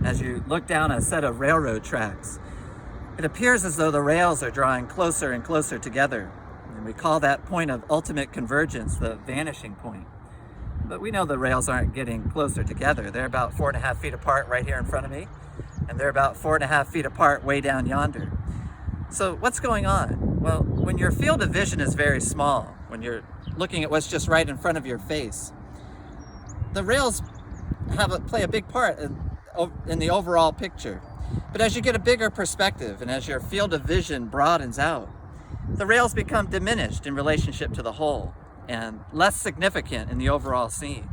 as you look down a set of railroad tracks. It appears as though the rails are drawing closer and closer together. And we call that point of ultimate convergence the vanishing point. But we know the rails aren't getting closer together. They're about 4.5 feet apart right here in front of me, and they're about 4.5 feet apart way down yonder. So what's going on? Well, when your field of vision is very small, when you're looking at what's just right in front of your face, the rails play a big part in the overall picture. But as you get a bigger perspective and as your field of vision broadens out, the rails become diminished in relationship to the whole and less significant in the overall scene.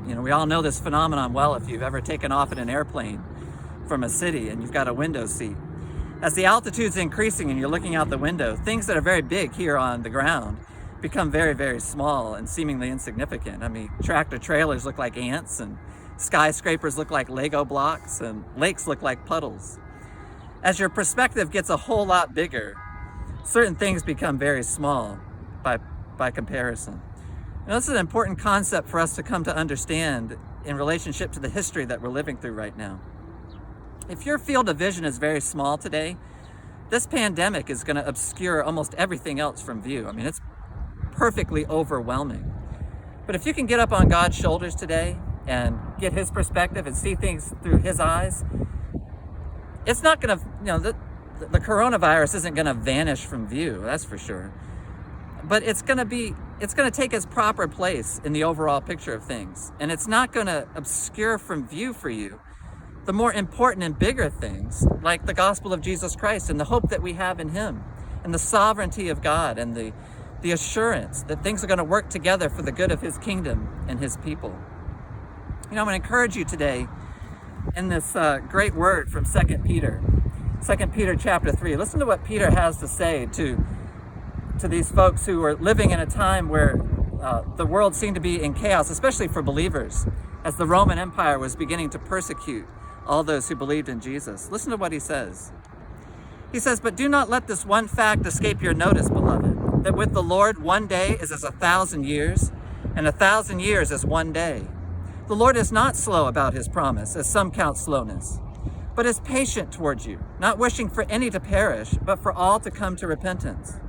You know, we all know this phenomenon well if you've ever taken off in an airplane from a city and you've got a window seat. As the altitude's increasing and you're looking out the window, things that are very big here on the ground become very, very small and seemingly insignificant. I mean, tractor trailers look like ants, and skyscrapers look like Lego blocks, and lakes look like puddles. As your perspective gets a whole lot bigger, certain things become very small by comparison. Now, this is an important concept for us to come to understand in relationship to the history that we're living through right now. If your field of vision is very small today, this pandemic is going to obscure almost everything else from view. I mean, it's perfectly overwhelming. But if you can get up on God's shoulders today and get his perspective and see things through his eyes, it's not going to, the coronavirus isn't going to vanish from view, that's for sure. But it's going to take its proper place in the overall picture of things. And it's not going to obscure from view for you the more important and bigger things, like the gospel of Jesus Christ and the hope that we have in him and the sovereignty of God and the assurance that things are going to work together for the good of his kingdom and his people. You know, I'm going to encourage you today in this great word from 2 Peter chapter 3. Listen to what Peter has to say to these folks who are living in a time where the world seemed to be in chaos, especially for believers, as the Roman Empire was beginning to persecute all those who believed in Jesus. Listen to what he says. He says, "But do not let this one fact escape your notice, beloved, that with the Lord 1 day is as 1,000 years, and 1,000 years as 1 day. The Lord is not slow about his promise, as some count slowness, but is patient towards you, not wishing for any to perish, but for all to come to repentance.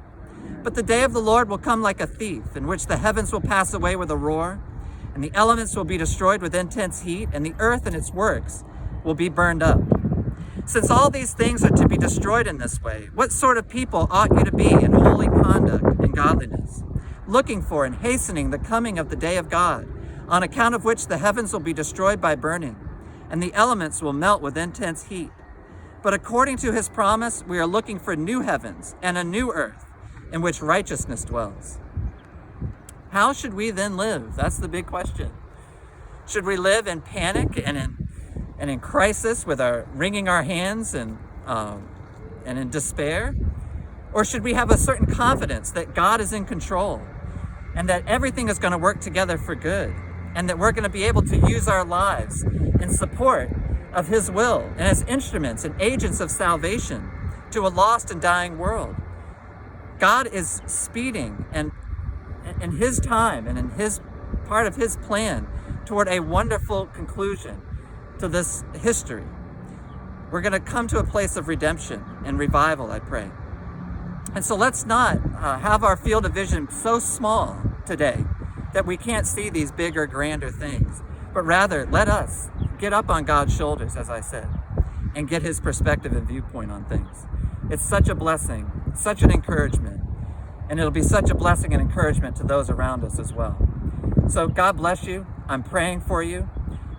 But the day of the Lord will come like a thief, in which the heavens will pass away with a roar, and the elements will be destroyed with intense heat, and the earth and its works will be burned up. Since all these things are to be destroyed in this way, what sort of people ought you to be in holy conduct and godliness, looking for and hastening the coming of the day of God, on account of which the heavens will be destroyed by burning, and the elements will melt with intense heat? But according to his promise, we are looking for new heavens and a new earth, in which righteousness dwells." How should we then live? That's the big question. Should we live in panic and in crisis, with wringing our hands and in despair? Or should we have a certain confidence that God is in control and that everything is going to work together for good, and that we're going to be able to use our lives in support of his will and as instruments and agents of salvation to a lost and dying world? God is speeding and in his time and in his part of his plan toward a wonderful conclusion to this history. We're going to come to a place of redemption and revival, I pray. And so let's not have our field of vision so small today that we can't see these bigger, grander things, but rather let us get up on God's shoulders, as I said, and get his perspective and viewpoint on things. It's such a blessing, such an encouragement, and it'll be such a blessing and encouragement to those around us as well. So God bless you. I'm praying for you,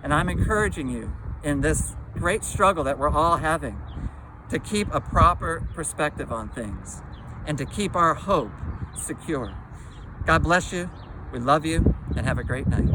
and I'm encouraging you in this great struggle that we're all having to keep a proper perspective on things and to keep our hope secure. God bless you. We love you, and have a great night.